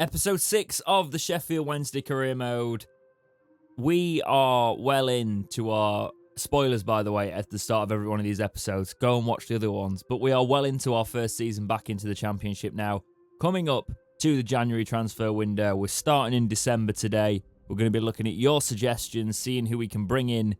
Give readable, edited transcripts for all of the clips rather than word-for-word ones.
Episode 6 of the Sheffield Wednesday Career Mode. We are well into our spoilers, by the way, at the start of every one of these episodes. Go and watch the other ones. But we are well into our first season back into the Championship now. Coming up to the January transfer window. We're starting in December today. We're going to be looking at your suggestions, seeing who we can bring in.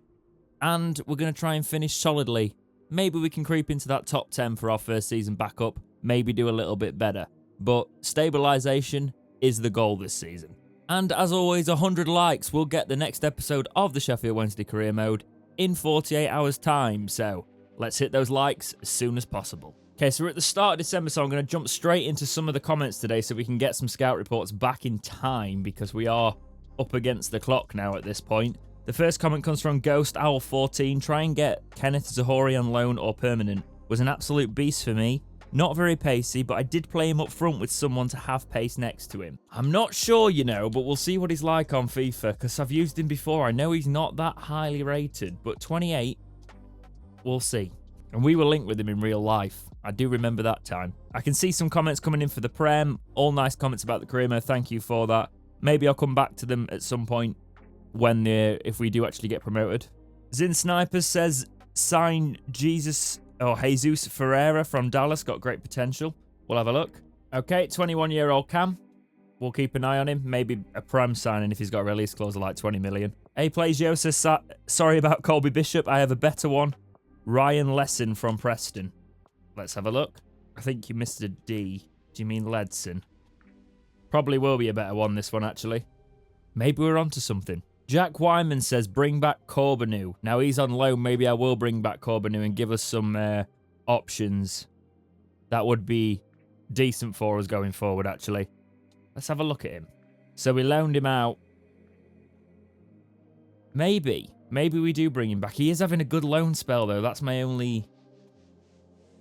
And we're going to try and finish solidly. Maybe we can creep into that top 10 for our first season back up. Maybe do a little bit better. But stabilisation is the goal this season. And as always, 100 likes will get the next episode of the Sheffield Wednesday Career Mode in 48 hours time. So let's hit those likes as soon as possible. Okay, so we're at the start of December, so I'm going to jump straight into some of the comments today so we can get some scout reports back in time because we are up against the clock now at this point. The first comment comes from Ghost Owl 14. Try and get Kenneth Zahori on loan or permanent. Was an absolute beast for me. Not very pacey, but I did play him up front with someone to have pace next to him. I'm not sure, but we'll see what he's like on FIFA, because I've used him before. I know he's not that highly rated, but 28, we'll see. And we were linked with him in real life. I do remember that time. I can see some comments coming in for the Prem. All nice comments about the career mode. Thank you for that. Maybe I'll come back to them at some point if we do actually get promoted. Zin Snipers says, sign Jesus Ferreira from Dallas, got great potential. We'll have a look. Okay, 21-year-old Cam. We'll keep an eye on him. Maybe a prime signing if he's got a release clause of like 20 million. A Plays Yo says, sorry about Colby Bishop. I have a better one. Ryan Lesson from Preston. Let's have a look. I think you missed a D. Do you mean Ledson? Probably will be a better one, this one, actually. Maybe we're onto something. Jack Wyman says, bring back Corbanu. Now he's on loan. Maybe I will bring back Corbanu and give us some options. That would be decent for us going forward, actually. Let's have a look at him. So we loaned him out. Maybe we do bring him back. He is having a good loan spell, though. That's my only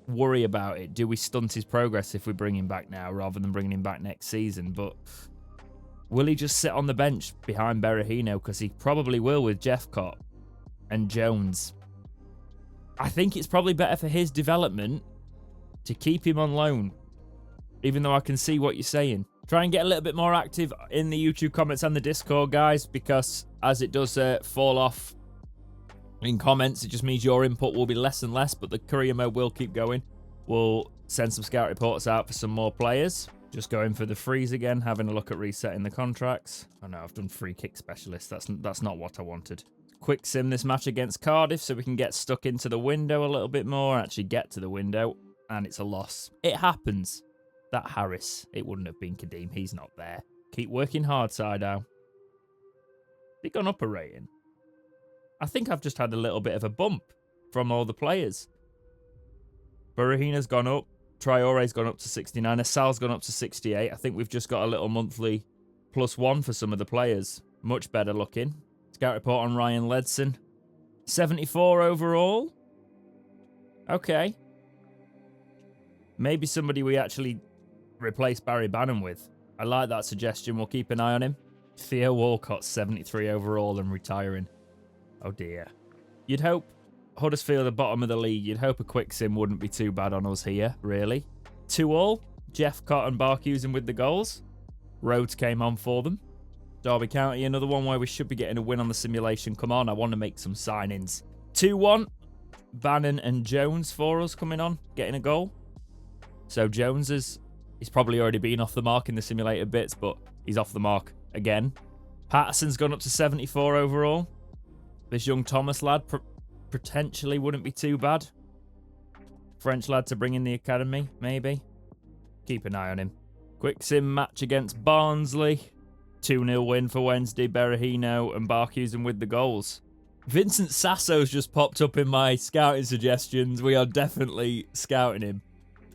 worry about it. Do we stunt his progress if we bring him back now rather than bringing him back next season? But will he just sit on the bench behind Berahino? Because he probably will with Jeffcott and Jones. I think it's probably better for his development to keep him on loan. Even though I can see what you're saying. Try and get a little bit more active in the YouTube comments and the Discord, guys. Because as it does fall off in comments, it just means your input will be less and less. But the career mode will keep going. We'll send some scout reports out for some more players. Just going for the freeze again, having a look at resetting the contracts. Oh no, I've done free kick specialist. That's not what I wanted. Quick sim this match against Cardiff so we can get stuck into the window a little bit more. Actually get to the window. And it's a loss. It happens. That Harris, it wouldn't have been Kadeem. He's not there. Keep working hard, Sido. He gone up a rating? I think I've just had a little bit of a bump from all the players. Barahina's gone up. Traore's gone up to 69. Sal's gone up to 68. I think we've just got a little monthly +1 for some of the players. Much better looking. Scout report on Ryan Ledson. 74 overall. Okay. Maybe somebody we actually replace Barry Bannon with. I like that suggestion. We'll keep an eye on him. Theo Walcott, 73 overall and retiring. Oh dear. You'd hope Huddersfield at the bottom of the league. You'd hope a quick sim wouldn't be too bad on us here, really. 2-2. Jeffcott and Barkhusen with the goals. Rhodes came on for them. Derby County, another one where we should be getting a win on the simulation. Come on, I want to make some signings. 2-1. Bannon and Jones for us coming on, getting a goal. So Jones he's probably already been off the mark in the simulated bits, but he's off the mark again. Patterson's gone up to 74 overall. This young Thomas lad potentially wouldn't be too bad. French lad to bring in the academy, maybe. Keep an eye on him. Quick sim match against Barnsley. 2-0 win for Wednesday. Berahino and Barkhusen with the goals. Vincent Sasso's just popped up in my scouting suggestions. We are definitely scouting him.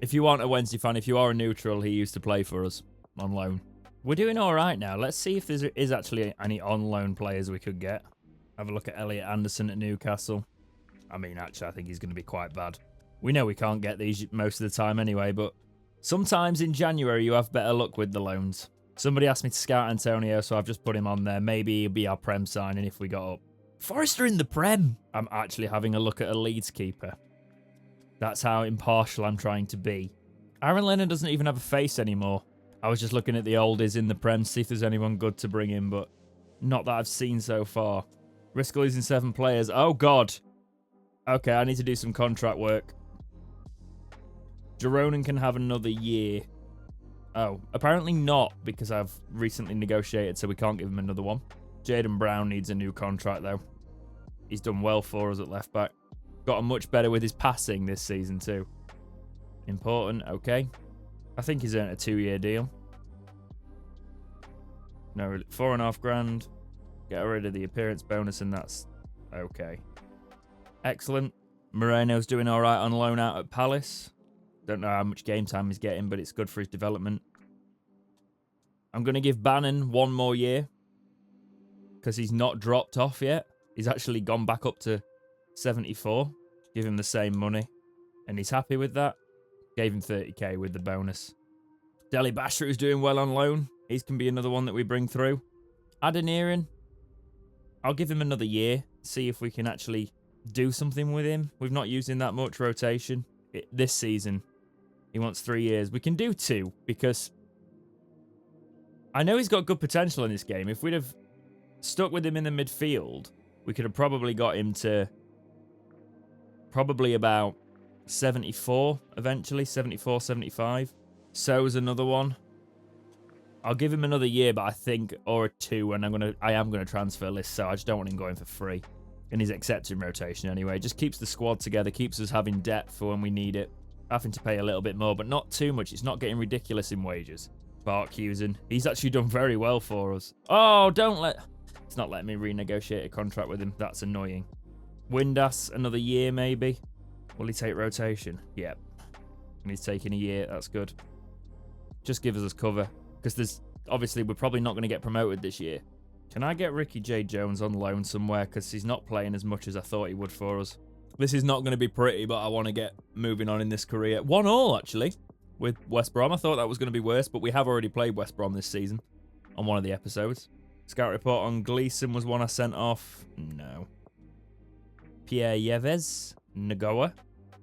If you aren't a Wednesday fan, if you are a neutral, he used to play for us on loan. We're doing all right now. Let's see if there is actually any on loan players we could get. Have a look at Elliot Anderson at Newcastle. I mean, actually, I think he's going to be quite bad. We know we can't get these most of the time anyway, but sometimes in January you have better luck with the loans. Somebody asked me to scout Antonio, so I've just put him on there. Maybe he'll be our Prem signing if we got up. Forrester in the Prem! I'm actually having a look at a Leeds keeper. That's how impartial I'm trying to be. Aaron Lennon doesn't even have a face anymore. I was just looking at the oldies in the Prem, see if there's anyone good to bring in, but not that I've seen so far. Risk of losing 7 players. Oh, God. Okay, I need to do some contract work. Jeronen can have another year. Oh, apparently not, because I've recently negotiated, so we can't give him another one. Jaden Brown needs a new contract, though. He's done well for us at left back. Gotten much better with his passing this season, too. Important, okay. I think he's earned a 2-year deal. No, 4.5 grand. Get rid of the appearance bonus, and that's okay. Excellent. Moreno's doing all right on loan out at Palace. Don't know how much game time he's getting, but it's good for his development. I'm going to give Bannon 1 more year because he's not dropped off yet. He's actually gone back up to 74. Give him the same money, and he's happy with that. Gave him 30k with the bonus. Deli Basher is doing well on loan. He can be another one that we bring through. Adeniran, I'll give him another year. See if we can actually do something with him. We've not used him that much rotation this season. He wants 3 years. We can do 2 because I know he's got good potential in this game. If we'd have stuck with him in the midfield, we could have probably got him to probably about 74 eventually. 74, 75. So's another one. I'll give him another year, but I think, or a 2, and I am gonna transfer list, so I just don't want him going for free. And he's accepting rotation anyway. Just keeps the squad together, keeps us having depth for when we need it. Having to pay a little bit more, but not too much. It's not getting ridiculous in wages. Barkhusen, he's actually done very well for us. Oh, it's not letting me renegotiate a contract with him. That's annoying. Windass, another year maybe. Will he take rotation? Yep. And he's taking a year. That's good. Just gives us cover. Because obviously we're probably not going to get promoted this year. Can I get Ricky J. Jones on loan somewhere? Because he's not playing as much as I thought he would for us. This is not going to be pretty, but I want to get moving on in this career. 1-1, actually, with West Brom. I thought that was going to be worse, but we have already played West Brom this season on one of the episodes. Scout report on Gleeson was one I sent off. No. Pierre Yves. Nagoa.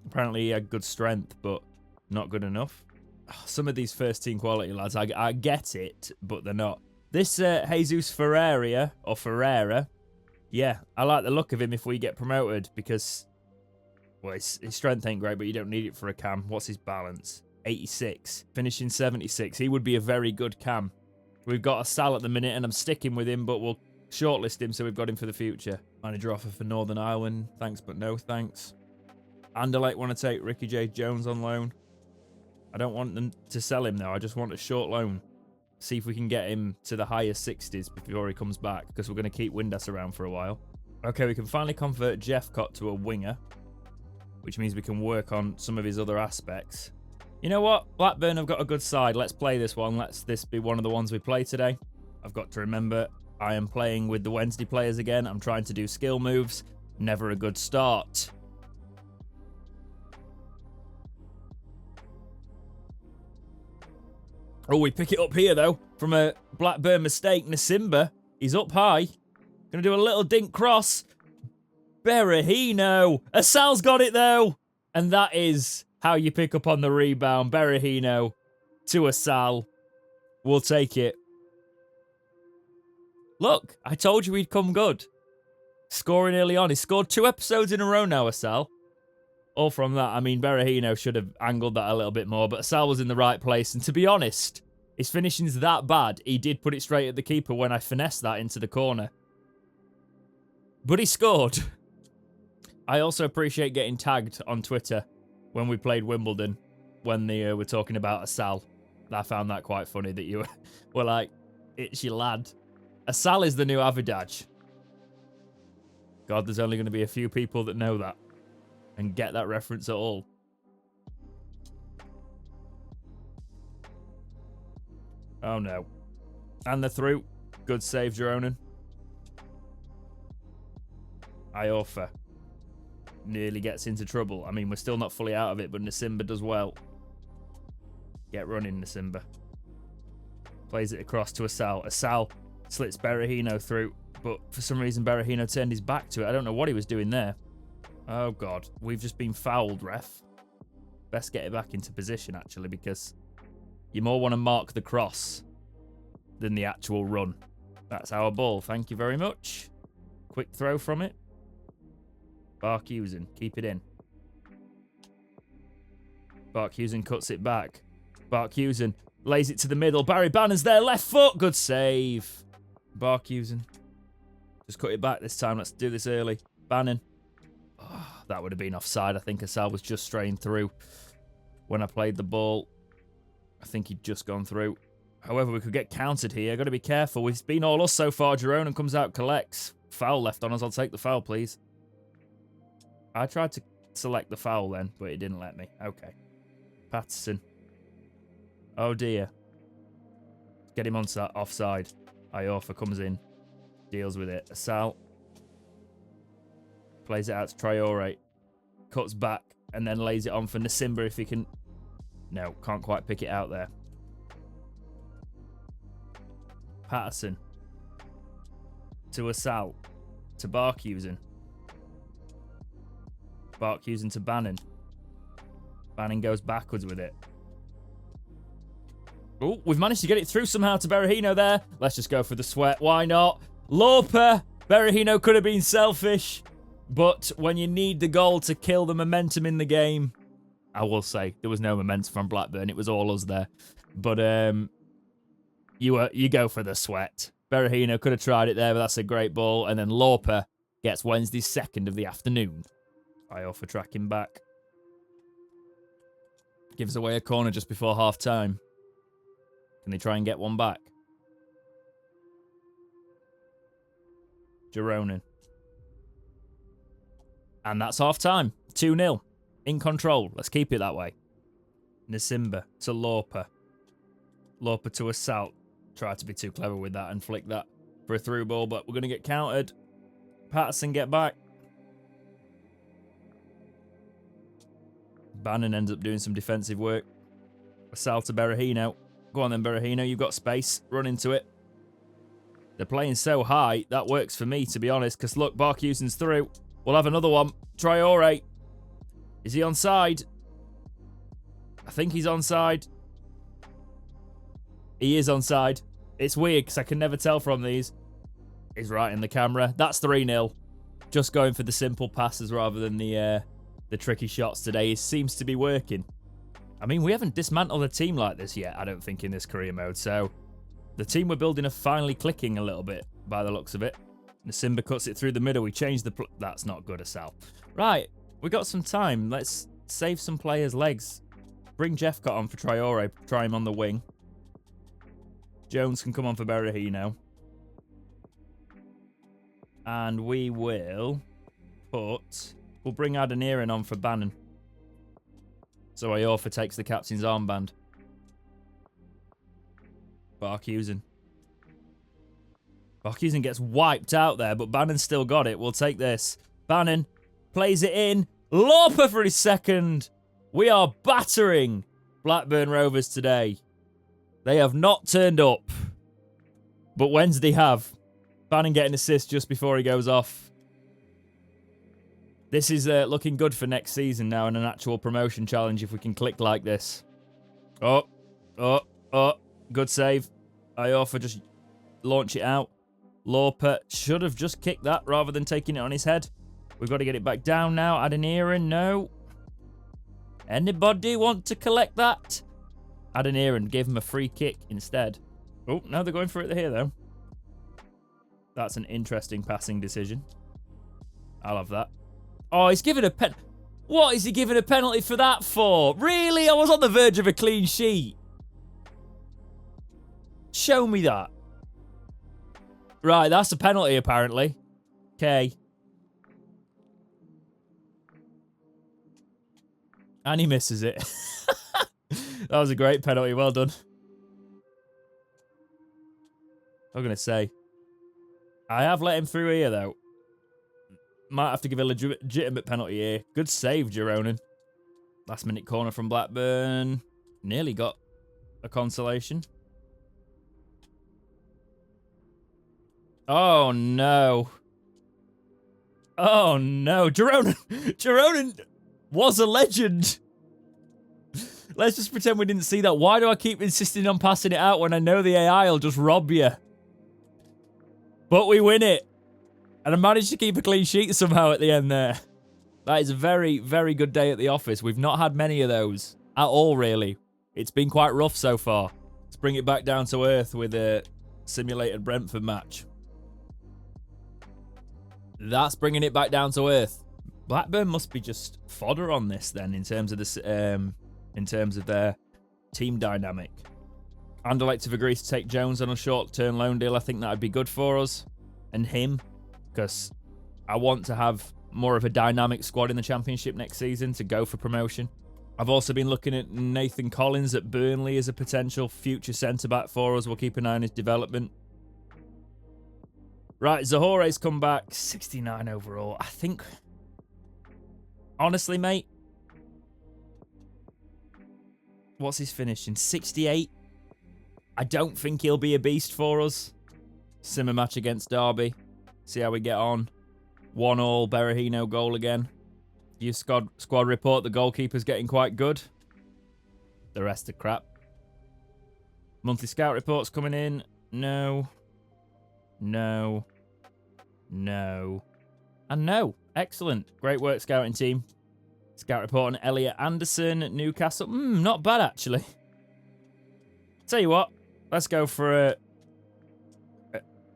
Apparently he had good strength, but not good enough. Some of these first team quality lads, I get it, but they're not. This Jesus Ferreira, yeah, I like the look of him if we get promoted because, well, his strength ain't great, but you don't need it for a cam. What's his balance? 86. Finishing 76. He would be a very good cam. We've got a Sal at the minute, and I'm sticking with him, but we'll shortlist him so we've got him for the future. Manager offer for Northern Ireland. Thanks, but no thanks. Anderlecht want to take Ricky J. Jones on loan. I don't want them to sell him, though. I just want a short loan. See if we can get him to the higher 60s before he comes back, because we're going to keep Windass around for a while. Okay, we can finally convert Jeffcott to a winger, which means we can work on some of his other aspects. You know what? Blackburn have got a good side. Let's play this one. Let's this be one of the ones we play today. I've got to remember I am playing with the Wednesday players again. I'm trying to do skill moves. Never a good start. Oh, we pick it up here, though, from a Blackburn mistake. Nasimba, he's up high. Gonna do a little dink cross. Berahino. Asal's got it, though. And that is how you pick up on the rebound. Berahino to Asal. We'll take it. Look, I told you he'd come good. Scoring early on. He scored 2 episodes in a row now, Asal. All from that. I mean, Berahino should have angled that a little bit more, but Asal was in the right place. And to be honest, his finishing's that bad. He did put it straight at the keeper when I finessed that into the corner. But he scored. I also appreciate getting tagged on Twitter when we played Wimbledon, when they were talking about Asal. I found that quite funny that you were like, it's your lad. Asal is the new Avidaj. God, there's only going to be a few people that know that and get that reference at all. Oh no. And they're through. Good save, Jeronen. Iorfa nearly gets into trouble. I mean, we're still not fully out of it, but Nasimba does well. Get running, Nasimba. Plays it across to Asal. Asal slits Berahino through, but for some reason Berahino turned his back to it. I don't know what he was doing there. Oh, God. We've just been fouled, ref. Best get it back into position, actually, because You more want to mark the cross than the actual run. That's our ball. Thank you very much. Quick throw from it. Barkhusen. Keep it in. Barkhusen cuts it back. Barkhusen lays it to the middle. Barry Bannon's there. Left foot. Good save. Barkhusen. Just cut it back this time. Let's do this early. Bannon. Oh, that would have been offside. I think Asal was just straying through when I played the ball. I think he'd just gone through. However, we could get countered here. Got to be careful. We've been all us so far. Jeroen comes out, collects. Foul left on us. I'll take the foul, please. I tried to select the foul then, but it didn't let me. Okay. Patterson. Oh, dear. Get him on offside. Iorfa comes in. Deals with it. Asal. Plays it out to Traore. Cuts back and then lays it on for Nasimba if he can. No, can't quite pick it out there. Patterson. To Asal. To Barkhusen. Barkhusen to Bannon. Bannon goes backwards with it. Oh, we've managed to get it through somehow to Berahino there. Let's just go for the sweat. Why not? Lauper. Berahino could have been selfish. But when you need the goal to kill the momentum in the game, I will say there was no momentum from Blackburn. It was all us there. But you go for the sweat. Berahino could have tried it there, but that's a great ball. And then Lauper gets Wednesday's second of the afternoon. I offer tracking back. Gives away a corner just before half time. Can they try and get one back? Jeroen. And that's half time. 2-0. In control. Let's keep it that way. Nasimba to Lauper. Lauper to Assault. Try to be too clever with that and flick that for a through ball, but we're going to get countered. Patterson get back. Bannon ends up doing some defensive work. Assault to Berahino. Go on then, Berahino. You've got space. Run into it. They're playing so high. That works for me, to be honest, because look, Barkhusen's through. We'll have another one. Traore. Is he onside? I think he's onside. He is onside. It's weird because I can never tell from these. He's right in the camera. That's 3-0. Just going for the simple passes rather than the tricky shots today. It seems to be working. I mean, we haven't dismantled a team like this yet, I don't think, in this career mode. So the team we're building are finally clicking a little bit by the looks of it. Nasimba cuts it through the middle. We changed the... That's not good, Asal. Right, we got some time. Let's save some players' legs. Bring Jeffcott on for Traore. Try him on the wing. Jones can come on for Berahino. And we will put... We'll bring Adeniran on for Bannon. So Iorfa takes the captain's armband. Barkhusen. Barkhusen gets wiped out there, but Bannon's still got it. We'll take this. Bannon plays it in. Lauper for his second. We are battering Blackburn Rovers today. They have not turned up. But Wednesday have. Bannon getting assist just before he goes off. This is looking good for next season now in an actual promotion challenge if we can click like this. Oh. Good save. Iorfa just launch it out. Lauper should have just kicked that rather than taking it on his head. We've got to get it back down now. Adeniran, no. Anybody want to collect that? Adeniran gave him a free kick instead. Oh, no, they're going for it here, though. That's an interesting passing decision. I'll have that. Oh, he's given a pen... What is he giving a penalty for that for? Really? I was on the verge of a clean sheet. Show me that. Right, that's a penalty, apparently. Okay. And he misses it. That was a great penalty. Well done. I'm going to say. I have let him through here, though. Might have to give a legitimate penalty here. Good save, Jeroen. Last minute corner from Blackburn. Nearly got a consolation. Oh, no. Oh, no. Jeroen was a legend. Let's just pretend we didn't see that. Why do I keep insisting on passing it out when I know the AI will just rob you? But we win it. And I managed to keep a clean sheet somehow at the end there. That is a very, very good day at the office. We've not had many of those at all, really. It's been quite rough so far. Let's bring it back down to earth with a simulated Brentford match. That's bringing it back down to earth. Blackburn must be just fodder on this then in terms of this, in terms of their team dynamic. Anderlecht have agreed to take Jones on a short-term loan deal. I think that would be good for us and him, because I want to have more of a dynamic squad in the Championship next season to go for promotion. I've also been looking at Nathan Collins at Burnley as a potential future centre-back for us. We'll keep an eye on his development. Right, Zahore's come back. 69 overall. I think... Honestly, mate... What's his finishing? 68? I don't think he'll be a beast for us. Simmer match against Derby. See how we get on. 1-1, Berahino goal again. Your squad report, the goalkeeper's getting quite good. The rest are crap. Monthly scout reports coming in. No. No. No. And no. Excellent. Great work, scouting team. Scout report on Elliot Anderson at Newcastle. Not bad, actually. Tell you what. Let's go for a...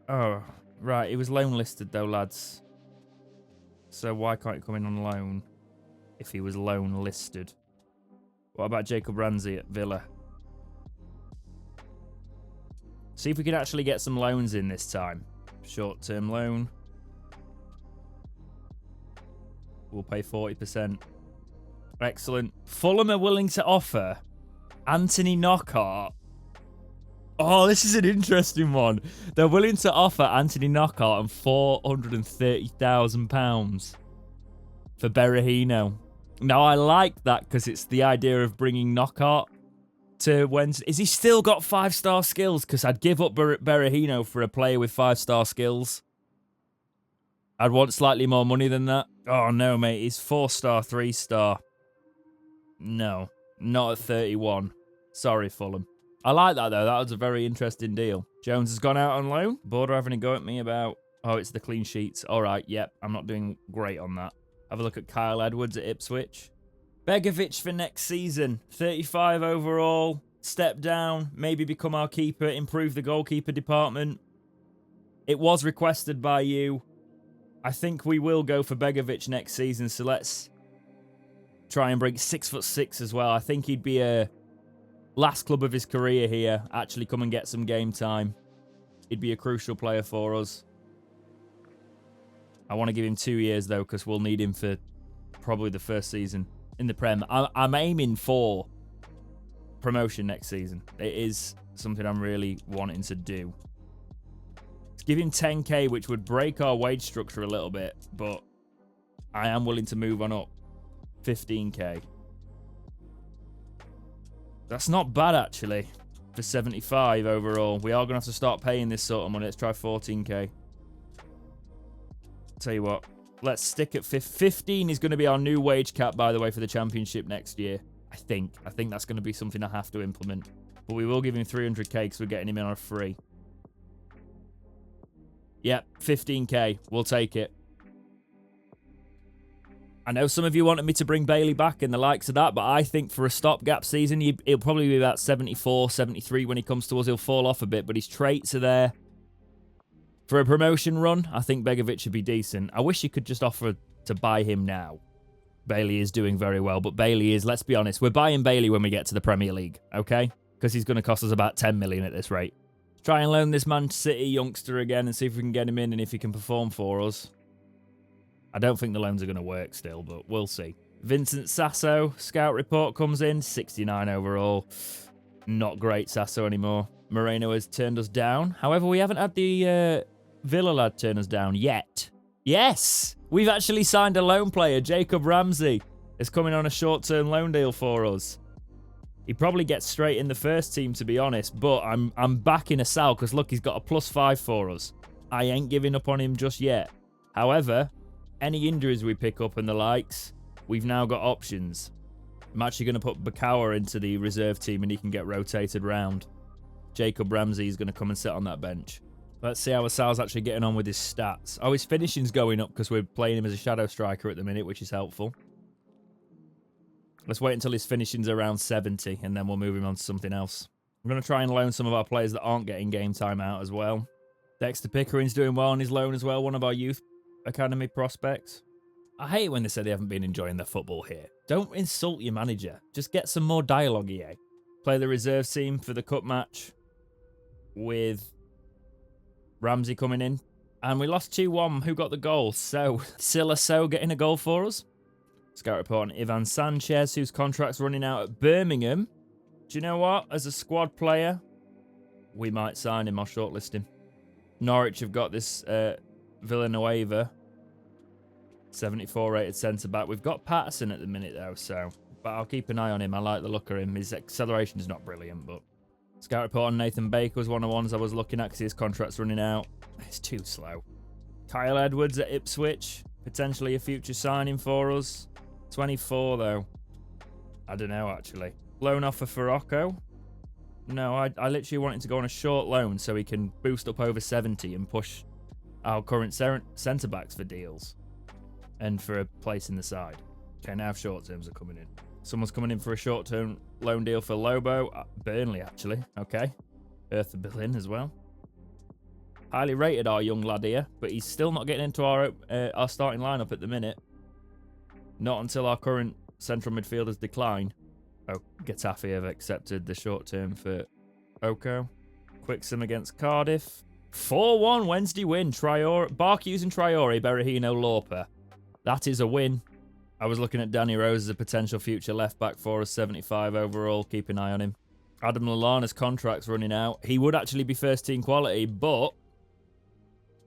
Oh, right. He was loan listed, though, lads. So why can't he come in on loan if he was loan listed? What about Jacob Ramsey at Villa? See if we can actually get some loans in this time. Short-term loan. We'll pay 40%. Excellent. Fulham are willing to offer Anthony Knockaert. Oh, this is an interesting one. They're willing to offer Anthony Knockaert and £430,000 for Berahino. Now, I like that because it's the idea of bringing Knockaert to Wednesday. Is he still got 5-star skills? Because I'd give up Berahino for a player with 5-star skills. I'd want slightly more money than that. Oh, no, mate. He's 4-star, 3-star. No, not at 31. Sorry, Fulham. I like that, though. That was a very interesting deal. Jones has gone out on loan. Border having a go at me about... Oh, it's the clean sheets. All right, yep. I'm not doing great on that. Have a look at Kyle Edwards at Ipswich. Begovic for next season. 35 overall. Step down. Maybe become our keeper. Improve the goalkeeper department. It was requested by you. I think we will go for Begovic next season. So let's try and bring 6'6" as well. I think he'd be a... last club of his career here, actually come and get some game time. He'd be a crucial player for us. I want to give him 2 years, though, because we'll need him for probably the first season in the Prem. I'm aiming for promotion next season. It is something I'm really wanting to do. Let's give him 10k, which would break our wage structure a little bit, but I am willing to move on up. 15k. That's not bad, actually, for 75 overall. We are going to have to start paying this sort of money. Let's try 14k. Tell you what, let's stick at 15 is going to be our new wage cap, by the way, for the Championship next year. I think that's going to be something I have to implement. But we will give him 300k because we're getting him in on a free. Yep, 15k. We'll take it. I know some of you wanted me to bring Bailey back and the likes of that, but I think for a stopgap season, he'll probably be about 74, 73 when he comes to us. He'll fall off a bit, but his traits are there. For a promotion run, I think Begovic should be decent. I wish you could just offer to buy him now. Bailey is doing very well, but Bailey is, let's be honest, we're buying Bailey when we get to the Premier League, okay? Because he's going to cost us about 10 million at this rate. Try and loan this Man City youngster again and see if we can get him in and if he can perform for us. I don't think the loans are going to work still, but we'll see. Vincent Sasso, scout report comes in, 69 overall. Not great, Sasso, anymore. Moreno has turned us down. However, we haven't had the Villa lad turn us down yet. Yes! We've actually signed a loan player. Jacob Ramsey is coming on a short-term loan deal for us. He probably gets straight in the first team, to be honest, but I'm backing a sell because, look, he's got a +5 for us. I ain't giving up on him just yet. However... any injuries we pick up and the likes, we've now got options. I'm actually going to put Bakawa into the reserve team and he can get rotated round. Jacob Ramsey is going to come and sit on that bench. Let's see how Sal's actually getting on with his stats. Oh, his finishing's going up because we're playing him as a shadow striker at the minute, which is helpful. Let's wait until his finishing's around 70 and then we'll move him on to something else. I'm going to try and loan some of our players that aren't getting game time out as well. Dexter Pickering's doing well on his loan as well, one of our youth academy prospects. I hate when they say they haven't been enjoying their football here. Don't insult your manager. Just get some more dialogue, EA. Play the reserve team for the cup match with Ramsey coming in. And we lost 2-1. Who got the goal? Silla getting a goal for us. Scout report on Ivan Sanchez, whose contract's running out at Birmingham. Do you know what? As a squad player, we might sign him. I'll shortlist him. Norwich have got this Villanueva, 74 rated centre-back. We've got Patterson at the minute, though, but I'll keep an eye on him. I like the look of him. His acceleration is not brilliant, but... Scout report on Nathan Baker was one of the ones I was looking at because his contract's running out. It's too slow. Kyle Edwards at Ipswich, potentially a future signing for us. 24, though. I don't know, actually. Loan offer for Rocco? No, I literally want him to go on a short loan so he can boost up over 70 and push our current centre-backs for deals and for a place in the side. Okay, now short terms are coming in. Someone's coming in for a short-term loan deal for Lobo. Burnley, actually. Okay. Eartha Berlin as well. Highly rated, our young lad here, but he's still not getting into our starting lineup at the minute. Not until our current central midfielders decline. Oh, Getafe have accepted the short term for Oko. Quixom against Cardiff. 4-1 Wednesday win. Barkhues and Traore, Berahino, Lauper. That is a win. I was looking at Danny Rose as a potential future left back for us, 75 overall. Keep an eye on him. Adam Lallana's contract's running out. He would actually be first team quality, but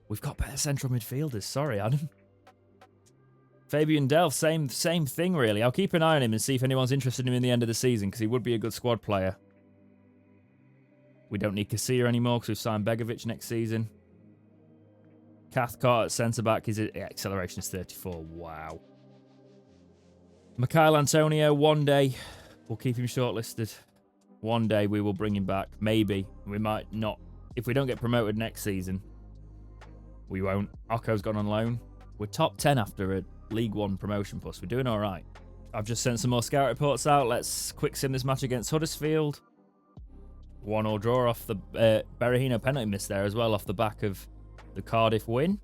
we've got better central midfielders. Sorry, Adam. Fabian Delph, same thing, really. I'll keep an eye on him and see if anyone's interested in him in the end of the season, because he would be a good squad player. We don't need Casilla anymore, because we've signed Begovic next season. Cathcart at centre-back, his acceleration is 34. Wow. Mikhail Antonio, one day, we'll keep him shortlisted. One day we will bring him back. Maybe. We might not. If we don't get promoted next season, we won't. Oko's gone on loan. We're top 10 after a League One promotion push. We're doing all right. I've just sent some more scout reports out. Let's quick sim this match against Huddersfield. 1-1 draw off the Berahino penalty miss there as well off the back of the Cardiff win.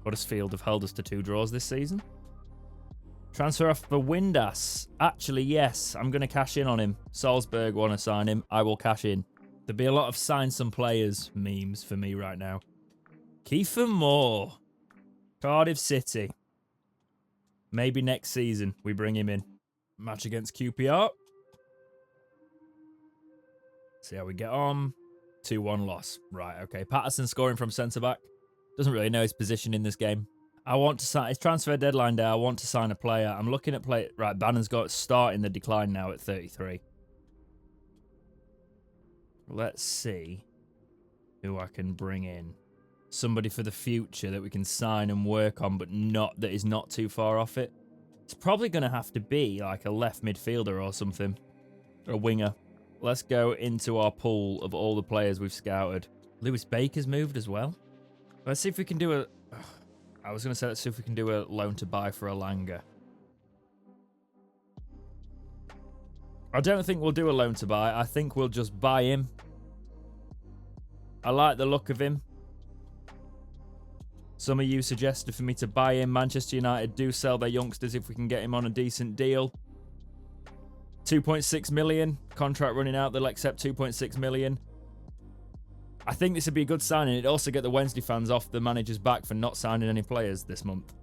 Huddersfield have held us to 2 draws this season. Transfer off for Windass. Actually, yes, I'm going to cash in on him. Salzburg want to sign him. I will cash in. There'll be a lot of sign some players memes for me right now. Kiefer Moore. Cardiff City. Maybe next season we bring him in. Match against QPR. See how we get on. 2-1 loss. Right, okay. Patterson scoring from centre-back. Doesn't really know his position in this game. I want to sign... It's transfer deadline day. I want to sign a player. I'm looking at play... Right, Bannon's got starting the decline now at 33. Let's see who I can bring in. Somebody for the future that we can sign and work on, but that is not too far off it. It's probably going to have to be like a left midfielder or something. Or a winger. Let's go into our pool of all the players we've scouted. Lewis Baker's moved as well. Let's see if we can do a... I was going to say, let's see if we can do a loan to buy for Alanga. I don't think we'll do a loan to buy. I think we'll just buy him. I like the look of him. Some of you suggested for me to buy him. Manchester United do sell their youngsters if we can get him on a decent deal. 2.6 million. Contract running out. They'll accept 2.6 million. I think this would be a good signing. It'd also get the Wednesday fans off the manager's back for not signing any players this month.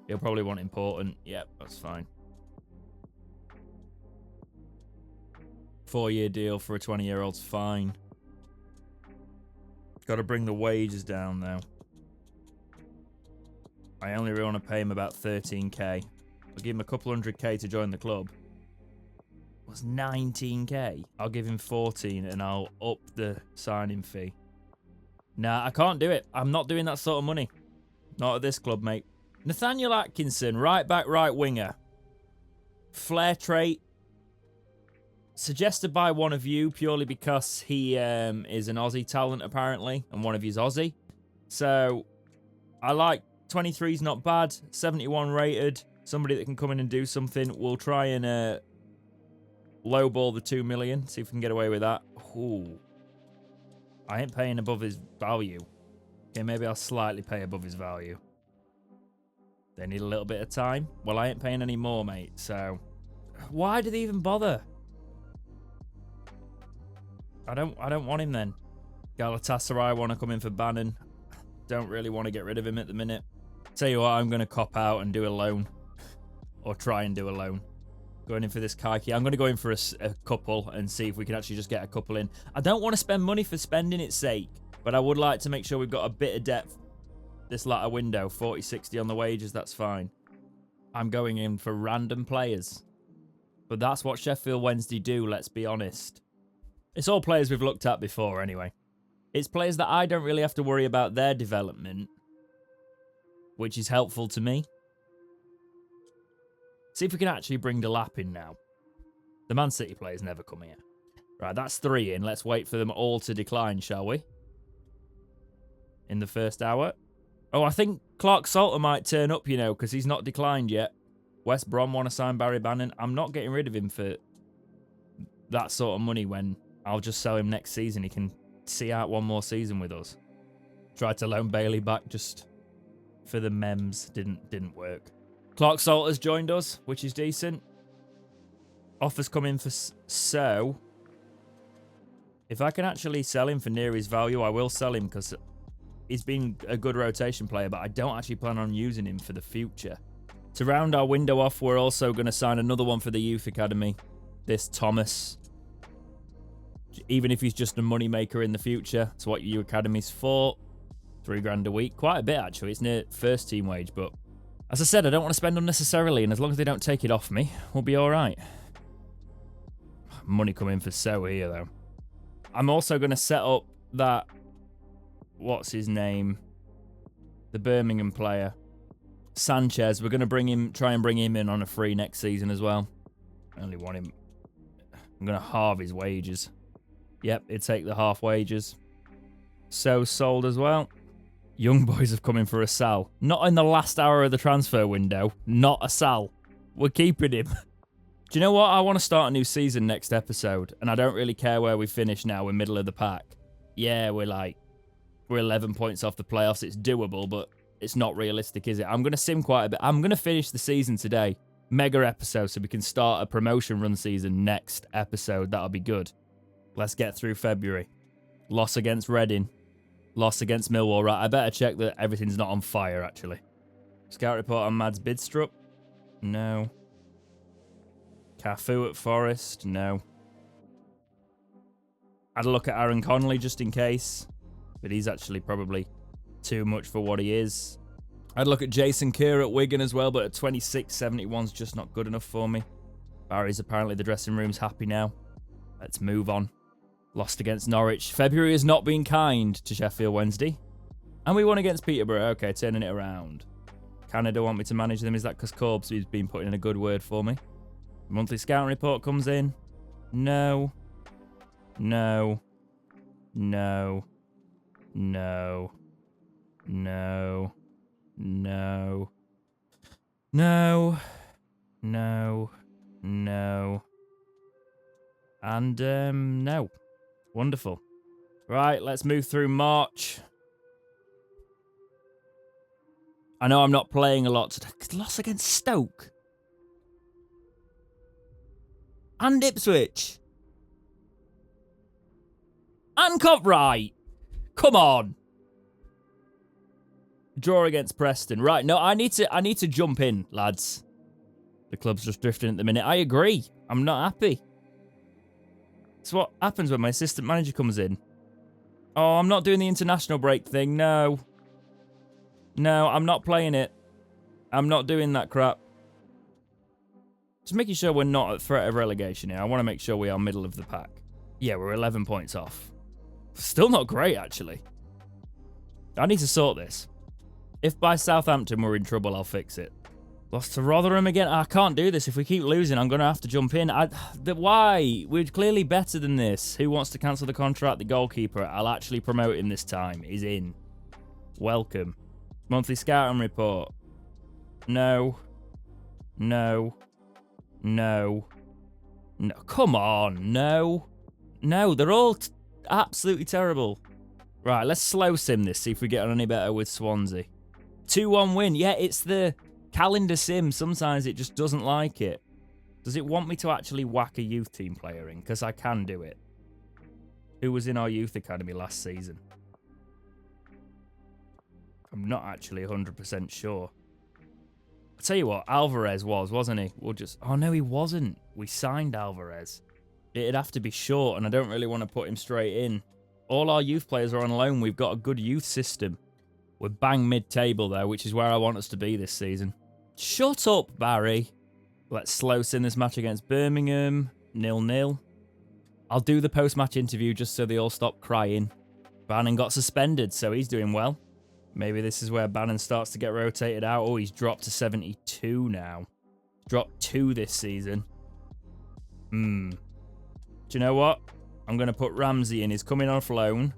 He'll probably want important. Yep, that's fine. 4-year deal for a 20-year-old's fine. Got to bring the wages down, though. I only really want to pay him about 13k. I'll give him a couple 100k to join the club. Was 19k. I'll give him 14 and I'll up the signing fee. Nah, I can't do it. I'm not doing that sort of money. Not at this club, mate. Nathaniel Atkinson, right back, right winger. Flair trait. Suggested by one of you purely because he is an Aussie talent, apparently. And one of you's Aussie. So, I like 23's not bad. 71 rated. Somebody that can come in and do something. We'll try and lowball the 2 million. See if we can get away with that. Ooh. I ain't paying above his value. Okay, maybe I'll slightly pay above his value. They need a little bit of time. Well, I ain't paying any more, mate. So, why do they even bother? I don't want him then. Galatasaray want to come in for Bannon. Don't really want to get rid of him at the minute. Tell you what, I'm going to cop out and do a loan. Or try and do a loan. Going in for this Kaiki. I'm going to go in for a couple and see if we can actually just get a couple in. I don't want to spend money for spending its sake, but I would like to make sure we've got a bit of depth this latter window. 40-60 on the wages, that's fine. I'm going in for random players. But that's what Sheffield Wednesday do, let's be honest. It's all players we've looked at before anyway. It's players that I don't really have to worry about their development, which is helpful to me. See if we can actually bring Delap in now. The Man City players never come here. Right, that's 3 in. Let's wait for them all to decline, shall we? In the first hour. Oh, I think Clark Salter might turn up, you know, because he's not declined yet. West Brom want to sign Barry Bannon. I'm not getting rid of him for that sort of money when I'll just sell him next season. He can see out one more season with us. Tried to loan Bailey back just for the memes. Didn't work. Clark Salter's joined us, which is decent. Offers come in for so. If I can actually sell him for near his value, I will sell him because he's been a good rotation player, but I don't actually plan on using him for the future. To round our window off, we're also going to sign another one for the Youth Academy. This Thomas. Even if he's just a money maker in the future, it's what Youth Academy's for. $3 a week. Quite a bit, actually. It's near first team wage, but as I said, I don't want to spend unnecessarily, and as long as they don't take it off me, we'll be all right. Money coming for So here, though. I'm also going to set up that, what's his name? The Birmingham player. Sanchez. We're going to try and bring him in on a free next season as well. I only want him. I'm going to halve his wages. Yep, it'd take the half wages. So sold as well. Young boys have come in for a Sal. Not in the last hour of the transfer window. Not a Sal. We're keeping him. Do you know what? I want to start a new season next episode. And I don't really care where we finish now. We're middle of the pack. Yeah, we're 11 points off the playoffs. It's doable, but it's not realistic, is it? I'm going to sim quite a bit. I'm going to finish the season today. Mega episode so we can start a promotion run season next episode. That'll be good. Let's get through February. Loss against Reading. Loss against Millwall. Right, I better check that everything's not on fire, actually. Scout report on Mads Bidstrup. No. Cafu at Forest. No. Had a look at Aaron Connolly just in case. But he's actually probably too much for what he is. I'd look at Jason Kerr at Wigan as well, but at 26.71's just not good enough for me. Barry's apparently the dressing room's happy now. Let's move on. Lost against Norwich. February has not been kind to Sheffield Wednesday. And we won against Peterborough. Okay, turning it around. Canada want me to manage them. Is that because Corbs has been putting in a good word for me? Monthly scouting report comes in. No. No. No. No. No. No. No. No. No. And, no. Wonderful. Right, let's move through March. I know I'm not playing a lot today. Loss against Stoke. And Ipswich. And Coventry. Come on. Draw against Preston. Right, no, I need to jump in, lads. The club's just drifting at the minute. I agree. I'm not happy. It's what happens when my assistant manager comes in. Oh, I'm not doing the international break thing. No. No, I'm not playing it. I'm not doing that crap. Just making sure we're not at threat of relegation here. I want to make sure we are middle of the pack. Yeah, we're 11 points off. Still not great, actually. I need to sort this. If by Southampton we're in trouble, I'll fix it. Lost to Rotherham again. I can't do this. If we keep losing, I'm going to have to jump in. Why? We're clearly better than this. Who wants to cancel the contract? The goalkeeper. I'll actually promote him this time. He's in. Welcome. Monthly scouting report. No. No. No. No. Come on. No. No. They're all absolutely terrible. Right, let's slow sim this. See if we get on any better with Swansea. 2-1 win. Yeah, it's the calendar sim. Sometimes it just doesn't like it. Does it want me to actually whack a youth team player in? Because I can do it. Who was in our youth academy last season? I'm not actually 100% sure. I'll tell you what, Alvarez wasn't he? We'll just... Oh, no, he wasn't. We signed Alvarez. It'd have to be short, and I don't really want to put him straight in. All our youth players are on loan. We've got a good youth system. We're bang mid-table, though, which is where I want us to be this season. Shut up, Barry. Let's slow sim this match against Birmingham. 0-0. I'll do the post-match interview just so they all stop crying. Bannon got suspended, so he's doing well. Maybe this is where Bannon starts to get rotated out. Oh, he's dropped to 72 now. Dropped 2 this season. Do you know what? I'm going to put Ramsey in. He's coming off loan.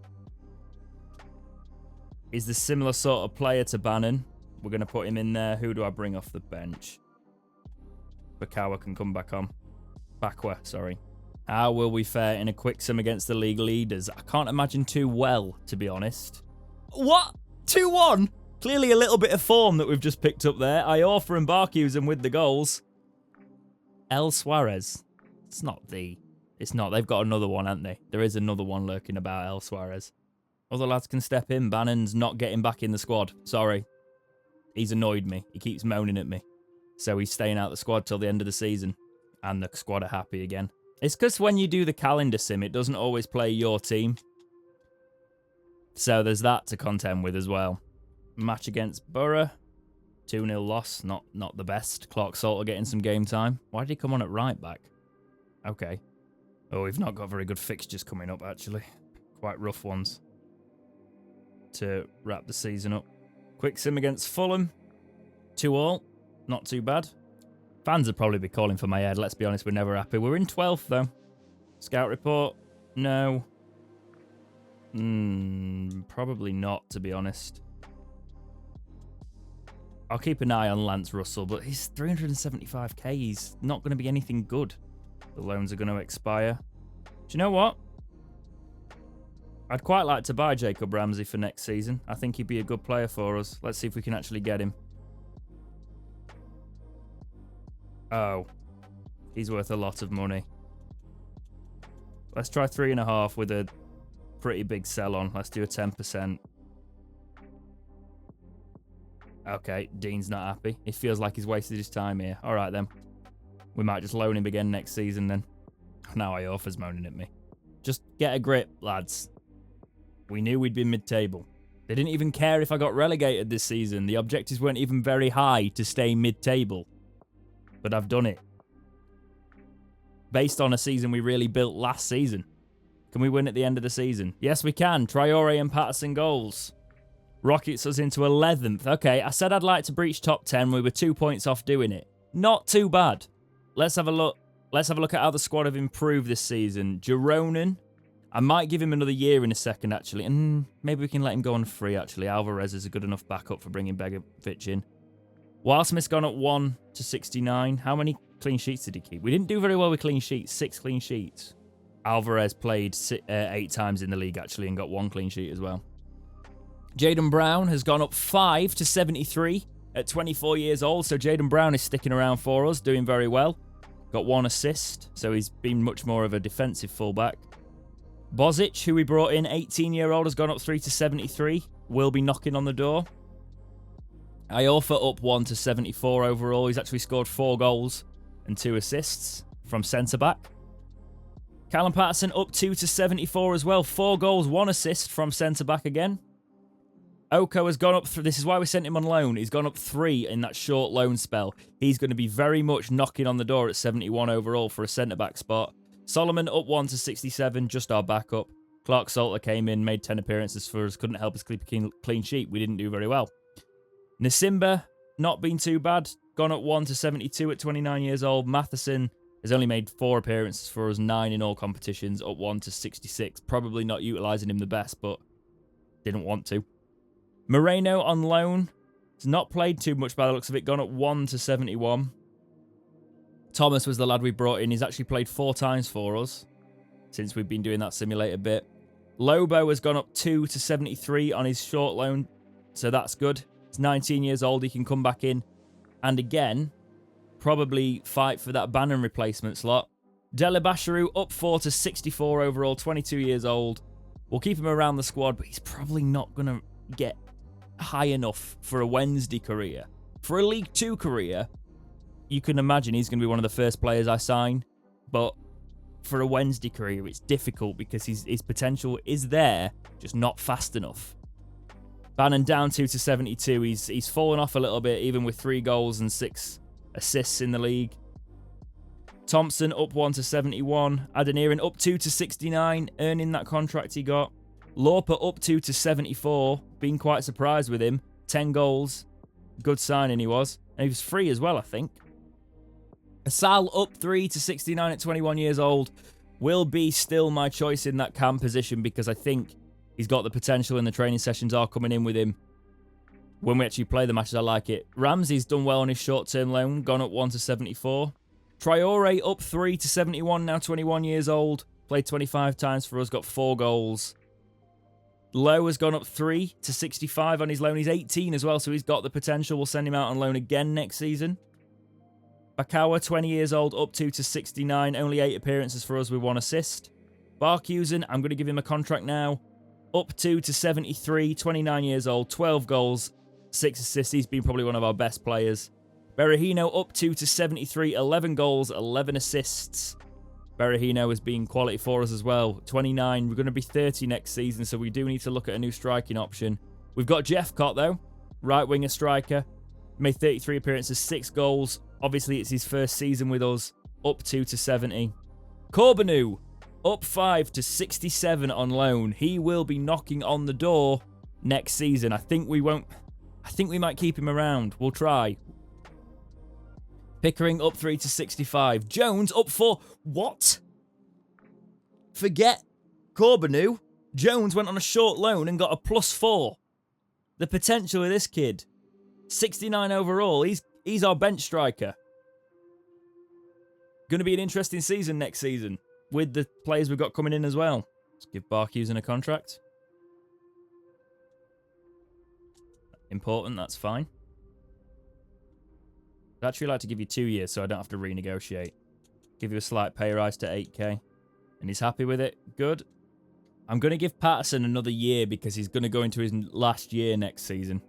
He's the similar sort of player to Bannon. We're going to put him in there. Who do I bring off the bench? Bakawa can come back on. Bakwa, sorry. How will we fare in a quick sim against the league leaders? I can't imagine too well, to be honest. What? 2-1? Clearly a little bit of form that we've just picked up there. Iorfa and Barkhusen with the goals. El Suarez. It's not. They've got another one, haven't they? There is another one lurking about El Suarez. Other lads can step in. Bannon's not getting back in the squad. Sorry. He's annoyed me. He keeps moaning at me. So he's staying out the squad till the end of the season. And the squad are happy again. It's because when you do the calendar sim, it doesn't always play your team. So there's that to contend with as well. Match against Borough. 2-0 loss. Not the best. Clark Salter getting some game time. Why did he come on at right back? Okay. Oh, we've not got very good fixtures coming up, actually. Quite rough ones to wrap the season up. Quick sim against Fulham. 2-2. Not too bad. Fans would probably be calling for my head. Let's be honest, we're never happy. We're in 12th, though. Scout report. No. Probably not, to be honest. I'll keep an eye on Lance Russell, but he's 375k. He's not going to be anything good. The loans are going to expire. Do you know what? I'd quite like to buy Jacob Ramsey for next season. I think he'd be a good player for us. Let's see if we can actually get him. Oh. He's worth a lot of money. Let's try 3.5 with a pretty big sell on. Let's do a 10%. Okay, Dean's not happy. He feels like he's wasted his time here. All right, then. We might just loan him again next season, then. Now Iorfa's moaning at me. Just get a grip, lads. We knew we'd be mid-table. They didn't even care if I got relegated this season. The objectives weren't even very high to stay mid-table. But I've done it. Based on a season we really built last season. Can we win at the end of the season? Yes, we can. Traore and Patterson goals. Rockets us into 11th. Okay, I said I'd like to breach top 10. We were 2 points off doing it. Not too bad. Let's have a look. Let's have a look at how the squad have improved this season. Jeronin. I might give him another year in a second, actually. And maybe we can let him go on free, actually. Alvarez is a good enough backup for bringing Begovic in. Wildsmith's gone up 1 to 69. How many clean sheets did he keep? We didn't do very well with clean sheets. 6 clean sheets. Alvarez played 8 times in the league, actually, and got 1 clean sheet as well. Jayden Brown has gone up 5 to 73 at 24 years old. So Jayden Brown is sticking around for us, doing very well. Got 1 assist, so he's been much more of a defensive fullback. Bozic, who we brought in, 18-year-old, has gone up 3 to 73. Will be knocking on the door. Iorfa up 1 to 74 overall. He's actually scored 4 goals and 2 assists from centre-back. Callum Patterson up 2 to 74 as well. 4 goals, 1 assist from centre-back again. Oko has gone up 3. This is why we sent him on loan. He's gone up 3 in that short loan spell. He's going to be very much knocking on the door at 71 overall for a centre-back spot. Solomon up 1 to 67, just our backup. Clark Salter came in, made 10 appearances for us, couldn't help us keep a clean sheet. We didn't do very well. Nasimba, not been too bad. gone up 1 to 72 at 29 years old. Matheson has only made 4 appearances for us, 9 in all competitions, up 1 to 66. Probably not utilising him the best, but didn't want to. Moreno on loan. He's not played too much by the looks of it, gone up 1 to 71. Thomas was the lad we brought in. He's actually played 4 times for us since we've been doing that simulator bit. Lobo has gone up 2 to 73 on his short loan, so that's good. He's 19 years old. He can come back in and again probably fight for that Bannon replacement slot. Delabashiru up 4 to 64 overall, 22 years old. We'll keep him around the squad, but he's probably not going to get high enough for a Wednesday career. For a League 2 career, you can imagine he's going to be one of the first players I sign, but for a Wednesday career, it's difficult because his potential is there, just not fast enough. Bannon down 2 to 72. He's fallen off a little bit, even with 3 goals and 6 assists in the league. Thompson up 1 to 71. Adeniran up 2 to 69, earning that contract he got. Lauper up 2 to 74. Been quite surprised with him. 10 goals. Good signing he was. And he was free as well, I think. Asal up 3 to 69 at 21 years old. Will be still my choice in that cam position because I think he's got the potential and the training sessions are coming in with him. When we actually play the matches, I like it. Ramsey's done well on his short-term loan. Gone up 1 to 74. Traore up 3 to 71, now 21 years old. Played 25 times for us, got 4 goals. Lowe has gone up 3 to 65 on his loan. He's 18 as well, so he's got the potential. We'll send him out on loan again next season. Bakawa, 20 years old, up 2 to 69. Only 8 appearances for us with 1 assist. Barkhusen, I'm going to give him a contract now. Up 2 to 73, 29 years old, 12 goals, 6 assists. He's been probably one of our best players. Berahino up 2 to 73, 11 goals, 11 assists. Berahino has been quality for us as well. 29, we're going to be 30 next season, so we do need to look at a new striking option. We've got Jeff Cott, though, right winger striker. Made 33 appearances, 6 goals. Obviously, it's his first season with us. Up 2 to 70. Corbanu, up 5 to 67 on loan. He will be knocking on the door next season. I think we might keep him around. We'll try. Pickering up 3 to 65. Jones up 4. What? Forget Corbanu. Jones went on a short loan and got a +4. The potential of this kid. 69 overall. He's our bench striker. Going to be an interesting season next season with the players we've got coming in as well. Let's give Barkhusen a contract. Important, that's fine. I'd actually like to give you 2 years so I don't have to renegotiate. Give you a slight pay rise to 8k. And he's happy with it. Good. I'm going to give Patterson another year because he's going to go into his last year next season.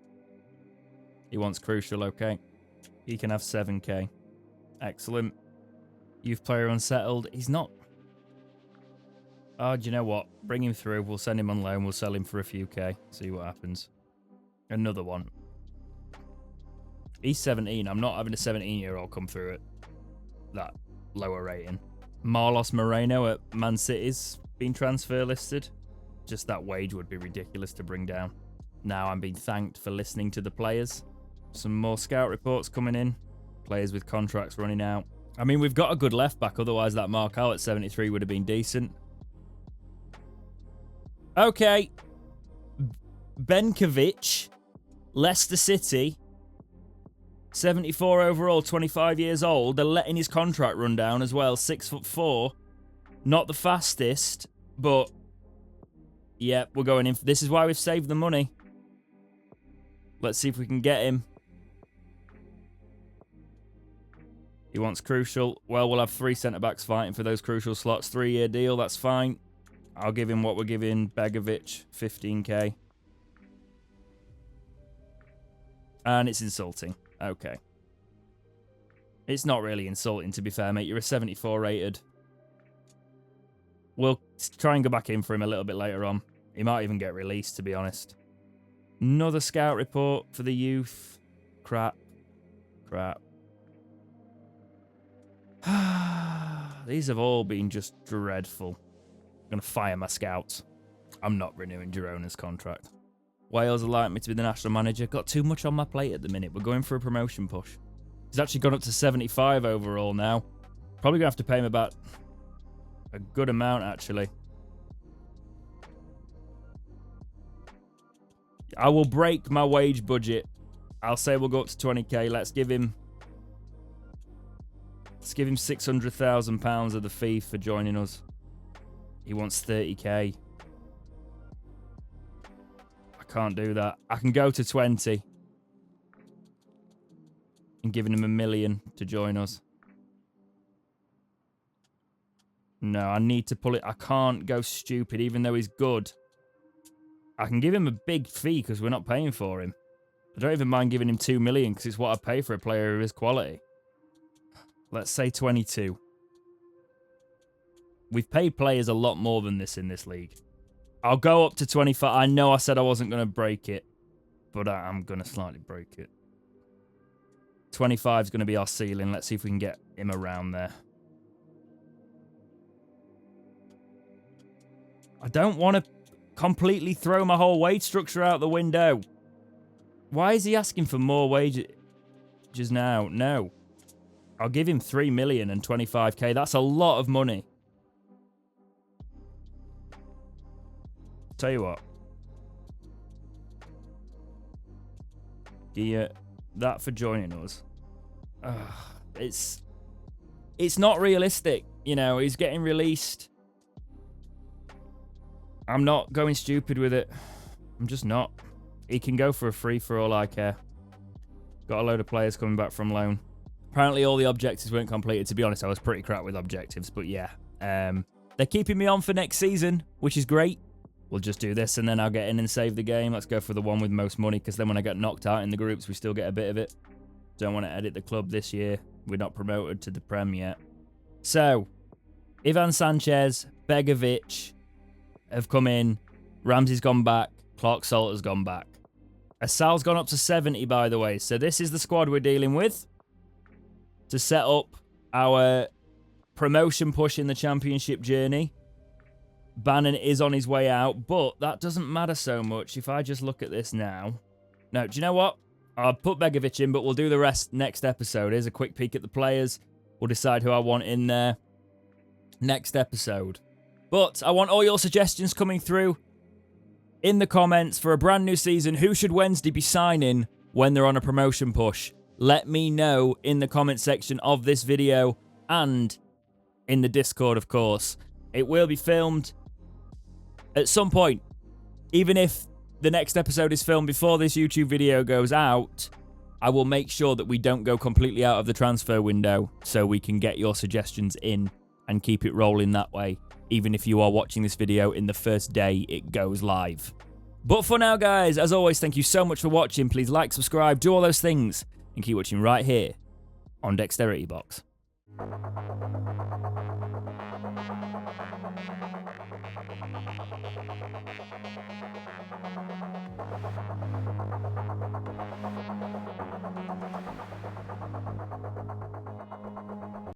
He wants crucial, okay. He can have 7k. Excellent. Youth player unsettled. He's not... Oh, do you know what? Bring him through. We'll send him on loan. We'll sell him for a few k. See what happens. Another one. He's 17. I'm not having a 17-year-old come through at that lower rating. Marlos Moreno at Man City's been transfer listed. Just that wage would be ridiculous to bring down. Now I'm being thanked for listening to the players. Some more scout reports coming in. Players with contracts running out. I mean, we've got a good left back. Otherwise, that Markal at 73 would have been decent. Okay. Benkovic. Leicester City. 74 overall, 25 years old. They're letting his contract run down as well. 6'4". Not the fastest, but yeah, we're going in. This is why we've saved the money. Let's see if we can get him. He wants crucial. Well, we'll have 3 centre-backs fighting for those crucial slots. 3-year deal, that's fine. I'll give him what we're giving Begovic, 15k. And it's insulting. Okay. It's not really insulting, to be fair, mate. You're a 74 rated. We'll try and go back in for him a little bit later on. He might even get released, to be honest. Another scout report for the youth. Crap. These have all been just dreadful. I'm going to fire my scouts. I'm not renewing Girona's contract. Wales would like me to be the national manager. Got too much on my plate at the minute. We're going for a promotion push. He's actually gone up to 75 overall now. Probably going to have to pay him about a good amount, actually. I will break my wage budget. I'll say we'll go up to 20k. Let's give him £600,000 of the fee for joining us. He wants 30k. I can't do that. I can go to 20 and giving him $1 million to join us. No, I need to pull it. I can't go stupid, even though he's good. I can give him a big fee because we're not paying for him. I don't even mind giving him $2 million because it's what I pay for a player of his quality. Let's say 22. We've paid players a lot more than this in this league. I'll go up to 25. I know I said I wasn't going to break it, but I'm going to slightly break it. 25 is going to be our ceiling. Let's see if we can get him around there. I don't want to completely throw my whole wage structure out the window. Why is he asking for more wages now? No. I'll give him 3 million and 25k. That's a lot of money. Tell you what. Yeah, that for joining us. It's not realistic. You know, he's getting released. I'm not going stupid with it. I'm just not. He can go for a free for all I care. Got a load of players coming back from loan. Apparently all the objectives weren't completed. To be honest, I was pretty crap with objectives, but yeah. They're keeping me on for next season, which is great. We'll just do this and then I'll get in and save the game. Let's go for the one with most money, because then when I get knocked out in the groups, we still get a bit of it. Don't want to edit the club this year. We're not promoted to the Prem yet. So, Ivan Sanchez, Begovic have come in. Ramsey's gone back. Clark-Salter's gone back. Asal's gone up to 70, by the way. So this is the squad we're dealing with to set up our promotion push in the championship journey. Bannon is on his way out, but that doesn't matter so much if I just look at this now. No, do you know what? I'll put Begovic in, but we'll do the rest next episode. Here's a quick peek at the players. We'll decide who I want in there next episode. But I want all your suggestions coming through in the comments for a brand new season. Who should Wednesday be signing when they're on a promotion push? Let me know in the comment section of this video and in the Discord, of course. It will be filmed at some point. Even if the next episode is filmed before this YouTube video goes out, I will make sure that we don't go completely out of the transfer window so we can get your suggestions in and keep it rolling that way, even if you are watching this video in the first day it goes live. But for now, guys, as always, thank you so much for watching. Please like, subscribe, do all those things, and keep watching right here on Dexterity Box.